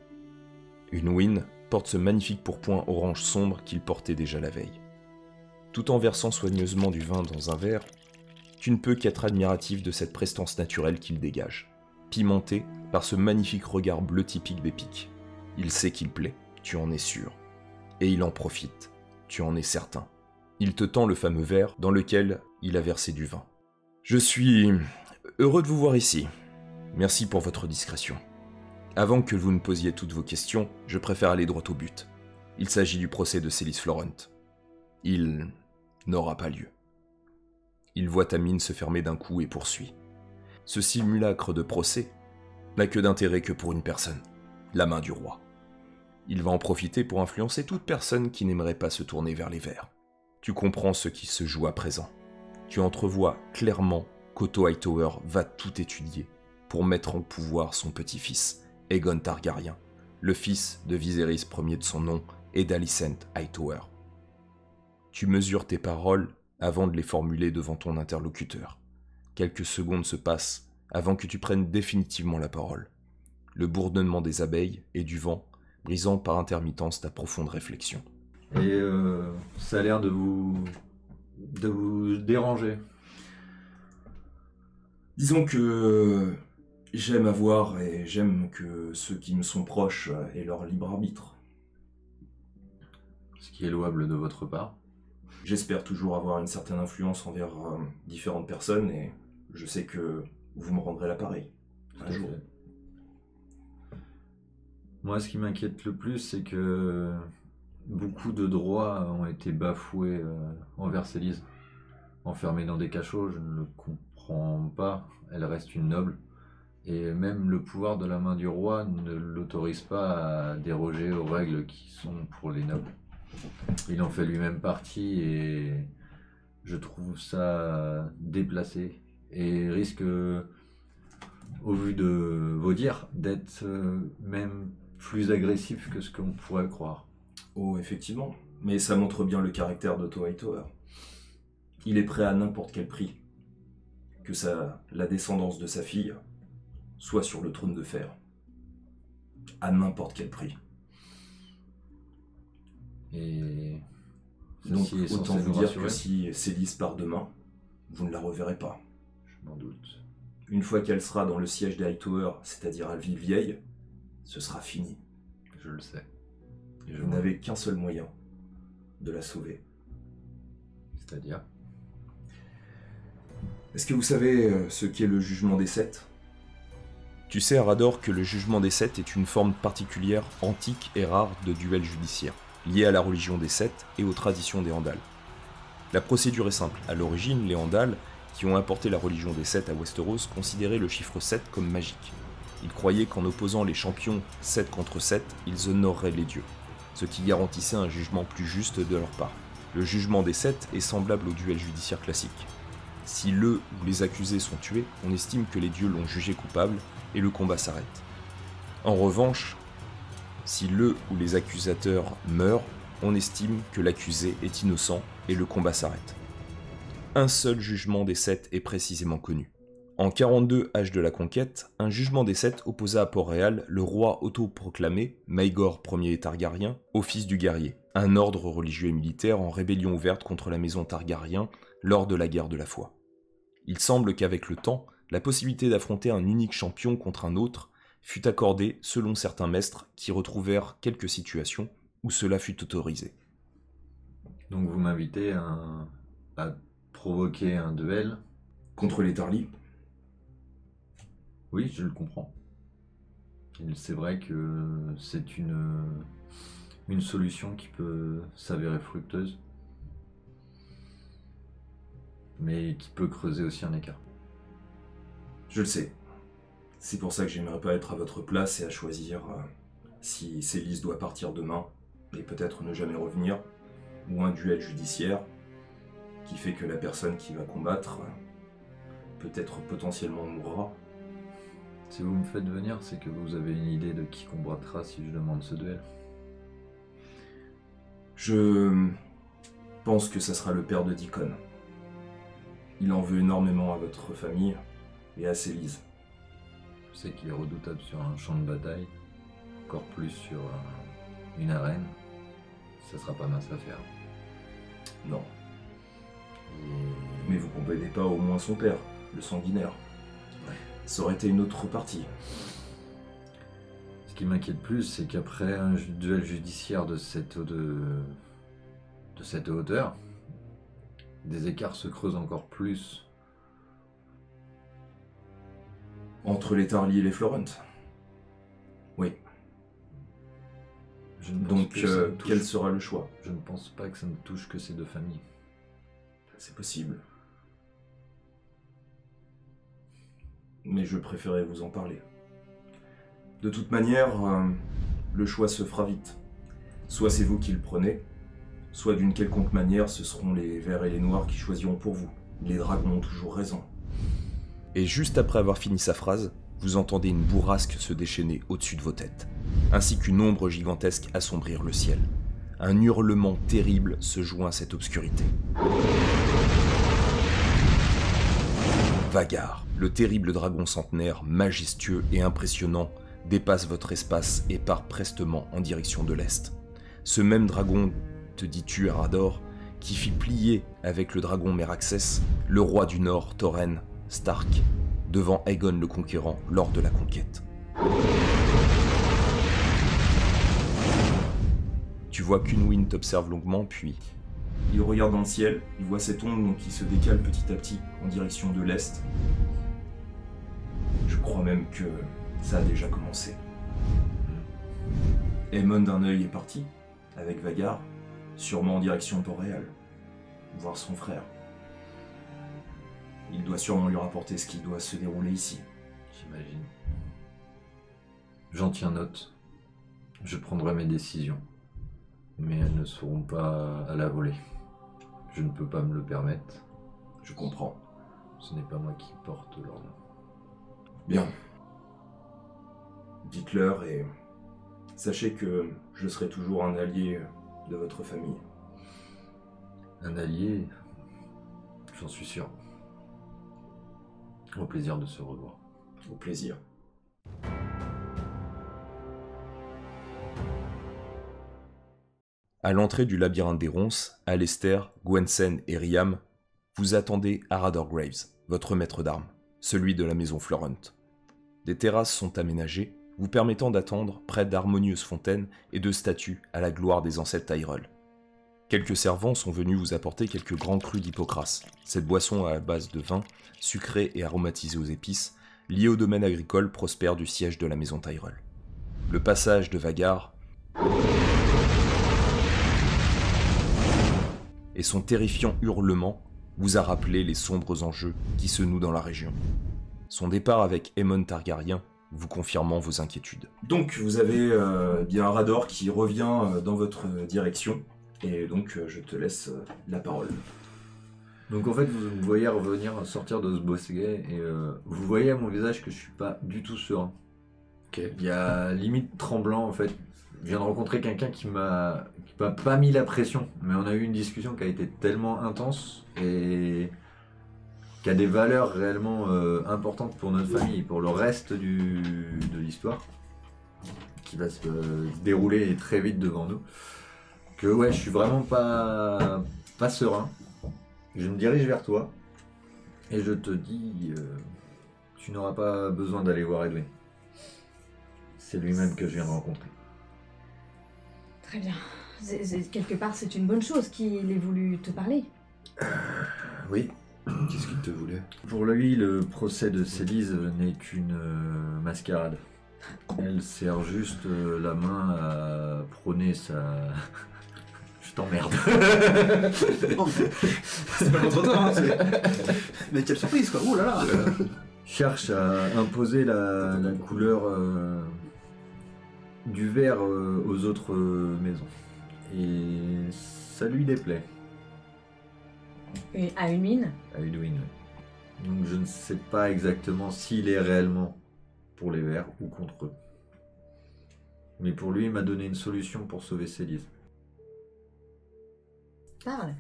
Speaker 6: Unwin porte ce magnifique pourpoint orange sombre qu'il portait déjà la veille. Tout en versant soigneusement du vin dans un verre, tu ne peux qu'être admiratif de cette prestance naturelle qu'il dégage, pimenté par ce magnifique regard bleu typique des Piques. Il sait qu'il plaît, tu en es sûr. Et il en profite, tu en es certain. Il te tend le fameux verre dans lequel il a versé du vin. « Je suis heureux de vous voir ici. Merci pour votre discrétion. Avant que vous ne posiez toutes vos questions, je préfère aller droit au but. Il s'agit du procès de Célise Florent. Il n'aura pas lieu. » Il voit ta mine se fermer d'un coup et poursuit. « Ce simulacre de procès n'a que d'intérêt que pour une personne, la main du roi. Il va en profiter pour influencer toute personne qui n'aimerait pas se tourner vers les Verts. Tu comprends ce qui se joue à présent. Tu entrevois clairement qu'Otto Hightower va tout étudier pour mettre en pouvoir son petit-fils, Aegon Targaryen, le fils de Viserys Ier de son nom et d'Alicent Hightower. Tu mesures tes paroles avant de les formuler devant ton interlocuteur. Quelques secondes se passent avant que tu prennes définitivement la parole. Le bourdonnement des abeilles et du vent brisant par intermittence ta profonde réflexion.
Speaker 4: Et ça a l'air de vous déranger.
Speaker 1: Disons que j'aime avoir et j'aime que ceux qui me sont proches aient leur libre arbitre.
Speaker 4: Ce qui est louable de votre part.
Speaker 1: J'espère toujours avoir une certaine influence envers différentes personnes et je sais que vous me rendrez l'appareil un jour.
Speaker 4: Moi, ce qui m'inquiète le plus, c'est que beaucoup de droits ont été bafoués envers Célise. Enfermée dans des cachots, je ne le comprends pas. Elle reste une noble. Et même le pouvoir de la main du roi ne l'autorise pas à déroger aux règles qui sont pour les nobles. Il en fait lui-même partie et je trouve ça déplacé et risque, au vu de vos dires, d'être même plus agressif que ce qu'on pourrait croire.
Speaker 1: Oh, effectivement. Mais ça montre bien le caractère d'Otto Hightower. Il est prêt à n'importe quel prix que la descendance de sa fille soit sur le trône de fer. À n'importe quel prix.
Speaker 4: Et
Speaker 1: donc, autant vous dire que si Célise part demain, vous ne la reverrez pas.
Speaker 4: Je m'en doute.
Speaker 1: Une fois qu'elle sera dans le siège des Hightower, c'est-à-dire à Villevieille, ce sera fini.
Speaker 4: Je le sais.
Speaker 1: Et vous n'avez qu'un seul moyen de la sauver.
Speaker 4: C'est-à-dire ?
Speaker 1: Est-ce que vous savez ce qu'est le jugement des sept ?
Speaker 6: Tu sais, Rador, que le jugement des sept est une forme particulière, antique et rare de duel judiciaire. liée à la religion des Seth et aux traditions des Andals. La procédure est simple. À l'origine, les Andals, qui ont importé la religion des Seth à Westeros, considéraient le chiffre 7 comme magique. Ils croyaient qu'en opposant les champions 7 contre 7, ils honoreraient les dieux, ce qui garantissait un jugement plus juste de leur part. Le jugement des 7 est semblable au duel judiciaire classique. Si le ou les accusés sont tués, on estime que les dieux l'ont jugé coupable et le combat s'arrête. En revanche, si le ou les accusateurs meurent, on estime que l'accusé est innocent et le combat s'arrête. Un seul jugement des 7 est précisément connu. En 42 Âge de la Conquête, un jugement des 7 opposa à Port-Réal le roi autoproclamé, Maegor Ier Targaryen, au fils du guerrier, un ordre religieux et militaire en rébellion ouverte contre la maison Targaryen lors de la guerre de la foi. Il semble qu'avec le temps, la possibilité d'affronter un unique champion contre un autre fut accordée selon certains maîtres qui retrouvèrent quelques situations où cela fut autorisé.
Speaker 4: Donc vous m'invitez à provoquer un duel.
Speaker 1: Contre les Tarly.
Speaker 4: Oui, je le comprends. C'est vrai que c'est une solution qui peut s'avérer fructueuse, mais qui peut creuser aussi un écart.
Speaker 1: Je le sais. C'est pour ça que j'aimerais pas être à votre place et à choisir si Célis doit partir demain et peut-être ne jamais revenir, ou un duel judiciaire qui fait que la personne qui va combattre peut-être potentiellement mourra.
Speaker 4: Si vous me faites venir, c'est que vous avez une idée de qui combattra si je demande ce duel.
Speaker 1: Je pense que ça sera le père de Deacon. Il en veut énormément à votre famille et à Célis.
Speaker 4: Je sais qu'il est redoutable sur un champ de bataille, encore plus sur une arène. Ça sera pas mince à faire.
Speaker 1: Non. Mais vous comprenez pas au moins son père, le sanguinaire. Ça aurait été une autre partie.
Speaker 4: Ce qui m'inquiète plus, c'est qu'après un duel judiciaire de cette hauteur, des écarts se creusent encore plus.
Speaker 1: Entre les Tarly et les Florent. Oui. Donc, quel sera le choix?
Speaker 4: Je ne pense pas que ça ne touche que ces deux familles.
Speaker 1: C'est possible. Mais je préférais vous en parler. De toute manière, le choix se fera vite. Soit c'est vous qui le prenez, soit d'une quelconque manière, ce seront les verts et les noirs qui choisiront pour vous. Les dragons ont toujours raison.
Speaker 6: Et juste après avoir fini sa phrase, vous entendez une bourrasque se déchaîner au-dessus de vos têtes, ainsi qu'une ombre gigantesque assombrir le ciel. Un hurlement terrible se joint à cette obscurité. Vagar, le terrible dragon centenaire, majestueux et impressionnant, dépasse votre espace et part prestement en direction de l'est. Ce même dragon, te dis-tu Arador, qui fit plier avec le dragon Meraxès, le roi du Nord, Torren Stark, devant Aegon le Conquérant lors de la conquête. Tu vois qu'Unwin t'observe longuement, puis...
Speaker 1: Il regarde dans le ciel, il voit cette ombre qui se décale petit à petit en direction de l'est. Je crois même que ça a déjà commencé. Aemon d'un œil est parti, avec Vagar, sûrement en direction de Port-Réal, voir son frère. Il doit sûrement lui rapporter ce qui doit se dérouler ici.
Speaker 4: J'imagine. J'en tiens note. Je prendrai mes décisions. Mais elles ne seront pas à la volée. Je ne peux pas me le permettre.
Speaker 1: Je comprends.
Speaker 4: Ce n'est pas moi qui porte l'ordre.
Speaker 1: Bien. Dites-leur et sachez que je serai toujours un allié de votre famille.
Speaker 4: Un allié, j'en suis sûr. Au plaisir de se revoir.
Speaker 1: Au plaisir.
Speaker 6: À l'entrée du labyrinthe des ronces, Alester, Gwensen et Riam, vous attendez Arador Graves, votre maître d'armes, celui de la maison Florent. Des terrasses sont aménagées, vous permettant d'attendre près d'harmonieuses fontaines et de statues à la gloire des ancêtres Tyrell. Quelques servants sont venus vous apporter quelques grands crus d'Hippocras, cette boisson à la base de vin, sucrée et aromatisée aux épices, liée au domaine agricole prospère du siège de la maison Tyrell. Le passage de Vagar et son terrifiant hurlement vous a rappelé les sombres enjeux qui se nouent dans la région. Son départ avec Aemon Targaryen vous confirmant vos inquiétudes.
Speaker 1: Donc vous avez bien un Rador qui revient dans votre direction, et donc je te laisse la parole.
Speaker 4: Donc en fait, vous me voyez revenir, sortir de ce bosquet, et vous voyez à mon visage que je suis pas du tout serein.
Speaker 2: Ok.
Speaker 4: Il y a limite tremblant en fait. Je viens de rencontrer quelqu'un qui m'a pas mis la pression, mais on a eu une discussion qui a été tellement intense et qui a des valeurs réellement importantes pour notre famille et pour le reste de l'histoire, qui va se dérouler très vite devant nous, que ouais, je suis vraiment pas serein. Je me dirige vers toi et je te dis, tu n'auras pas besoin d'aller voir Edwin. C'est lui-même que je viens de rencontrer.
Speaker 3: Très bien. Quelque part, c'est une bonne chose qu'il ait voulu te parler.
Speaker 4: Oui.
Speaker 2: Qu'est-ce qu'il te voulait?
Speaker 4: Pour lui, le procès de Célise n'est qu'une mascarade. Elle sert juste la main à prôner sa... Je t'emmerde.
Speaker 5: C'est pas contre toi, hein, mais quelle surprise quoi, oh là là.
Speaker 4: Cherche à imposer la couleur du vert aux autres maisons. Et ça lui déplaît.
Speaker 3: À une mine.
Speaker 4: À Edwin. Donc je ne sais pas exactement s'il est réellement pour les verts ou contre eux. Mais pour lui, il m'a donné une solution pour sauver Célise.
Speaker 3: Parle.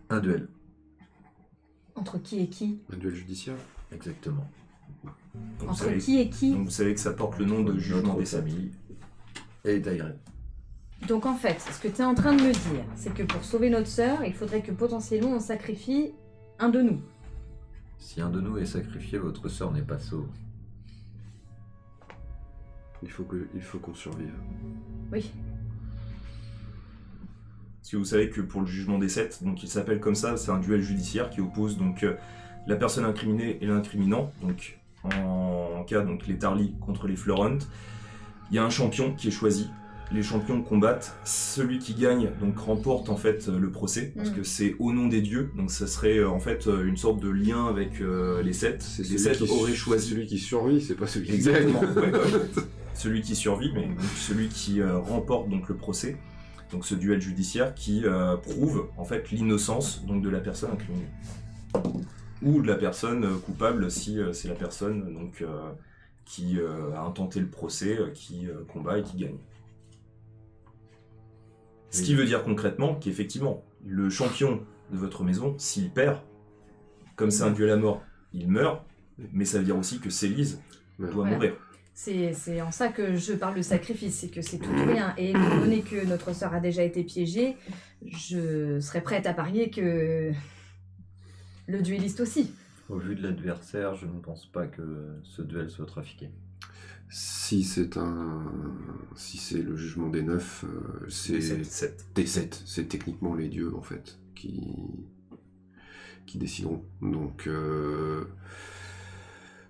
Speaker 4: Un duel.
Speaker 3: Entre qui et qui?
Speaker 2: Un duel judiciaire?
Speaker 4: Exactement.
Speaker 1: Donc,
Speaker 3: Entre qui et qui?
Speaker 1: donc vous savez que ça porte le nom de jugement
Speaker 4: Notre
Speaker 1: des sept.
Speaker 4: famille et Tyrell.
Speaker 3: Donc en fait, ce que tu es en train de me dire, c'est que pour sauver notre sœur, il faudrait que potentiellement on sacrifie un de nous.
Speaker 4: Si un de nous est sacrifié, votre sœur n'est pas sauve.
Speaker 2: Il faut qu'on survive.
Speaker 3: Oui.
Speaker 1: Parce que vous savez que pour le jugement des sept, donc il s'appelle comme ça, c'est un duel judiciaire qui oppose donc la personne incriminée et l'incriminant. Donc en cas donc les Tarly contre les Florent, il y a un champion qui est choisi. Les champions combattent, celui qui gagne donc remporte en fait le procès parce que c'est au nom des dieux, donc ça serait en fait une sorte de lien avec les sept. Les sept auraient choisi
Speaker 2: celui qui survit, c'est pas celui qui
Speaker 1: exactement.
Speaker 2: gagne.
Speaker 1: Ouais. Celui qui survit, mais donc celui qui remporte donc le procès. Donc ce duel judiciaire qui prouve en fait l'innocence donc de la personne incriminée ou de la personne coupable si c'est la personne donc qui a intenté le procès, qui combat et qui gagne. Ce qui veut dire concrètement qu'effectivement, le champion de votre maison, s'il perd, comme c'est un duel à mort, il meurt, mais ça veut dire aussi que Célise doit
Speaker 3: Voilà.
Speaker 1: mourir.
Speaker 3: C'est en ça que je parle de sacrifice, c'est que c'est tout ou rien. Et étant donné que notre sœur a déjà été piégée, je serais prête à parier que le duelliste aussi.
Speaker 4: Au vu de l'adversaire, je ne pense pas que ce duel soit trafiqué.
Speaker 2: Si c'est le jugement des 9, c'est des 7. C'est techniquement les dieux en fait qui décideront. Donc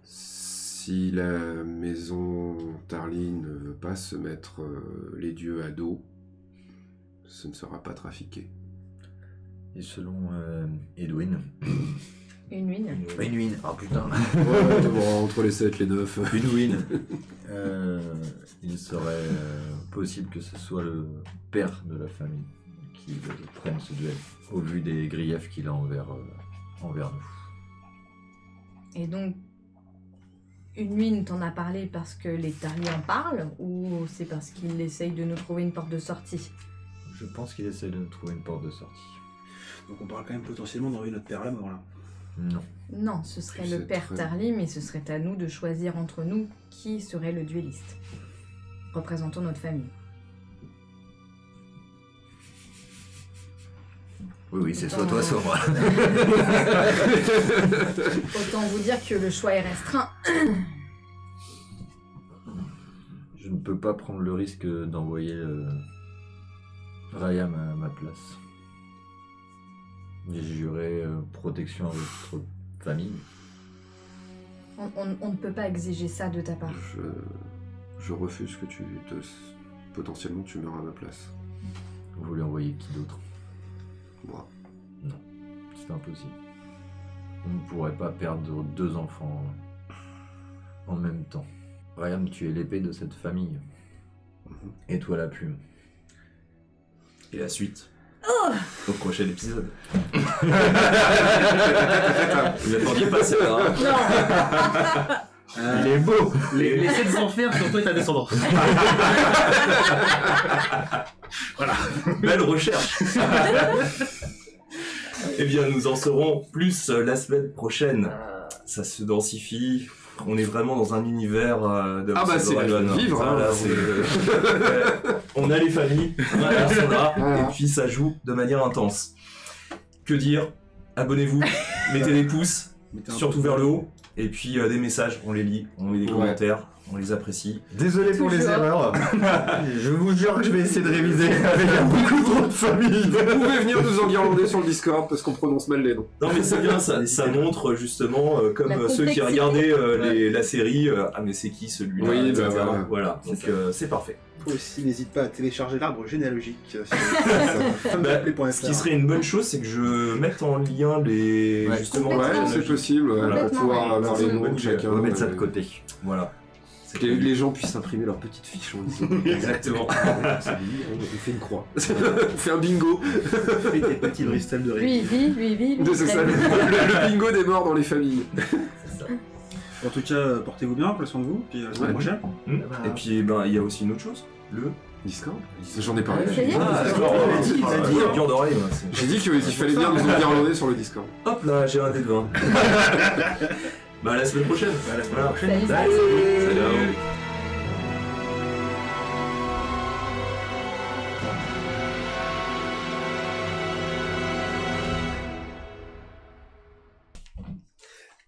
Speaker 2: si la maison Tarly ne veut pas se mettre les dieux à dos, ce ne sera pas trafiqué.
Speaker 4: Et selon Edwin...
Speaker 3: Une mine.
Speaker 4: Edwin, oh putain.
Speaker 2: Ouais, bon, entre les 7 et les 9.
Speaker 4: Edwin. Il serait possible que ce soit le père de la famille qui prenne ce duel, au vu des griefs qu'il a envers nous.
Speaker 3: Et donc, une mine t'en a parlé parce que les Tarly en parlent, ou c'est parce qu'il essaye de nous trouver une porte de sortie?
Speaker 4: Je pense qu'il essaie de nous trouver une porte de sortie.
Speaker 5: Donc on parle quand même potentiellement d'envoyer notre père à la mort là.
Speaker 4: Non.
Speaker 3: Non, ce serait
Speaker 2: Tu
Speaker 3: le
Speaker 2: sais
Speaker 3: père
Speaker 2: très-
Speaker 3: Tarly, mais ce serait à nous de choisir entre nous qui serait le duelliste. Représentons notre famille.
Speaker 4: Oui, c'est soit toi, soit moi.
Speaker 3: Autant vous dire que le choix est restreint.
Speaker 4: Je ne peux pas prendre le risque d'envoyer Rayam à ma place. J'ai juré protection à votre famille.
Speaker 3: On ne peut pas exiger ça de ta part.
Speaker 2: Je refuse que potentiellement tu meurs à ma place.
Speaker 4: Vous voulez envoyer qui d'autre?
Speaker 2: moi.
Speaker 4: C'est impossible. On ne pourrait pas perdre 2 enfants en même temps. Ryan, tu es l'épée de cette famille. Et toi la plume.
Speaker 1: Et la suite au prochain épisode. Vous attendiez pas ça, hein?
Speaker 3: Non.
Speaker 1: Il est beau.
Speaker 5: Les 7 enfers sur toi et ta descendance.
Speaker 1: Voilà. Belle recherche. Eh bien, nous en saurons plus la semaine prochaine. Ça se densifie. On est vraiment dans un univers de
Speaker 2: Ah bah c'est la joie de vivre.
Speaker 1: Voilà, on a les familles, voilà, sont là,
Speaker 2: Voilà.
Speaker 1: et puis ça joue de manière intense. Que dire? Abonnez-vous, mettez des pouces, surtout vers le haut, et puis des messages, on les lit, on met des commentaires, on les apprécie.
Speaker 4: Désolé pour les
Speaker 3: Toujours.
Speaker 4: erreurs. Je vous jure que je vais essayer de réviser avec beaucoup trop de familles.
Speaker 2: Vous pouvez venir nous enguirlander sur le Discord parce qu'on prononce mal les noms.
Speaker 1: Non mais c'est bien, ça montre justement, comme
Speaker 3: La
Speaker 1: ceux qui
Speaker 3: complexité.
Speaker 1: regardaient la série, ah mais c'est qui celui-là,
Speaker 2: Oui,
Speaker 1: etc.
Speaker 2: bah
Speaker 1: Voilà, donc c'est parfait.
Speaker 5: Toi aussi, n'hésite pas à télécharger l'arbre généalogique sur
Speaker 1: Bah,
Speaker 5: familleappelée.fr.
Speaker 1: Ce qui serait une bonne chose, c'est que je mette en lien les...
Speaker 4: Ouais.
Speaker 1: justement...
Speaker 2: Ouais,
Speaker 3: Complètement.
Speaker 2: c'est possible, ouais, pour
Speaker 3: Complètement,
Speaker 2: pouvoir
Speaker 3: ouais.
Speaker 2: avoir
Speaker 1: C'est
Speaker 2: les
Speaker 1: une
Speaker 2: noms
Speaker 1: bonne
Speaker 2: de
Speaker 1: idée.
Speaker 2: chacun.
Speaker 4: On va mettre ça de
Speaker 2: et
Speaker 4: côté.
Speaker 1: Voilà.
Speaker 2: Que les gens puissent imprimer leurs petites fiches en disant.
Speaker 1: Exactement.
Speaker 2: C'est lui, on fait une croix. On fait un bingo.
Speaker 5: Fais tes petits Bristol de
Speaker 3: Lui, il vit, lui, il vit, lui, il
Speaker 2: C'est ça,
Speaker 3: crève.
Speaker 2: le bingo des morts dans les familles.
Speaker 5: En tout cas, portez-vous bien, prenez soin de vous, puis à la semaine
Speaker 2: Ouais.
Speaker 5: prochaine.
Speaker 1: Et puis, ben, il y a aussi une autre chose. Le...
Speaker 2: Discord. J'en ai parlé.
Speaker 3: Ça y est
Speaker 1: Ah,
Speaker 3: d'accord.
Speaker 1: d'accord. Dur d'oreille, moi.
Speaker 2: J'ai dit qu'il fallait bien nous enguirlander sur le Discord.
Speaker 1: Hop là, j'ai un dé de 20. Bah, à la semaine prochaine.
Speaker 5: À la semaine
Speaker 1: Voilà.
Speaker 5: prochaine.
Speaker 3: Salut, salut.
Speaker 1: Salut.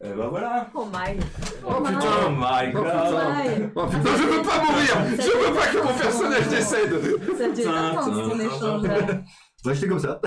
Speaker 1: Bah voilà.
Speaker 3: Oh my.
Speaker 2: Oh putain.
Speaker 1: Oh my god.
Speaker 3: my.
Speaker 2: Oh putain, je veux pas mourir. Je veux pas que mon personnage décède.
Speaker 3: Ça a dû être intense ton échange là.
Speaker 4: Restez comme ça.